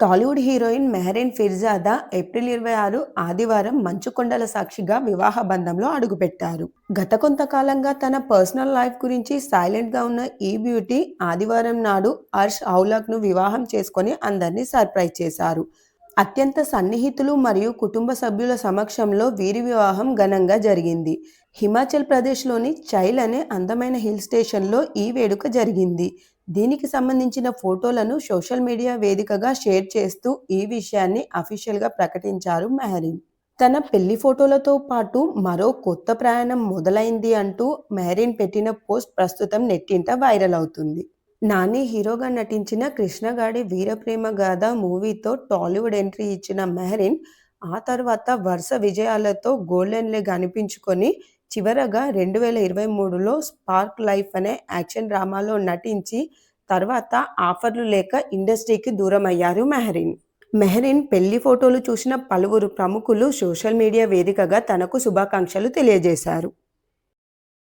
Tollywood heroine Mehreen Pirzada April 26 ఆదివారం మంచుకొండల సాక్షిగా వివాహ బంధంలో అడుగుపెట్టారు. గత కొంతకాలంగా తన పర్సనల్ లైఫ్ గురించి సైలెంట్గా ఉన్న ఈ బ్యూటీ ఆదివారం నాడు హర్ష్ ఔలాక్ను వివాహం చేసుకొని అందరినీ సర్ప్రైజ్ చేశారు. అత్యంత సన్నిహితులు మరియు కుటుంబ సభ్యుల సమక్షంలో వీరి వివాహం ఘనంగా జరిగింది. హిమాచల్ ప్రదేశ్లోని చైల్ అనే అందమైన హిల్ స్టేషన్లో ఈ వేడుక జరిగింది. దీనికి సంబంధించిన ఫోటోలను సోషల్ మీడియా వేదికగా షేర్ చేస్తూ ఈ విషయాన్ని అఫీషియల్గా ప్రకటించారు మెహరీన్. తన పెళ్లి ఫోటోలతో పాటు మరో కొత్త ప్రయాణం మొదలైంది అంటూ మెహరీన్ పెట్టిన పోస్ట్ ప్రస్తుతం నెట్టింట వైరల్ అవుతుంది. నాని హీరోగా నటించిన 'కృష్ణగాడి వీరప్రేమ గాథ' మూవీతో టాలీవుడ్ ఎంట్రీ ఇచ్చిన మెహరీన్ ఆ తర్వాత వరుస విజయాలతో గోల్డెన్ లెగ్ అనిపించుకొని చివరగా 2023లో 'స్పార్క్ లైఫ్' అనే యాక్షన్ డ్రామాలో నటించి తర్వాత ఆఫర్లు లేక ఇండస్ట్రీకి దూరమయ్యారు మెహరీన్. మెహరీన్ పెళ్లి ఫోటోలు చూసిన పలువురు ప్రముఖులు సోషల్ మీడియా వేదికగా తనకు శుభాకాంక్షలు తెలియజేశారు.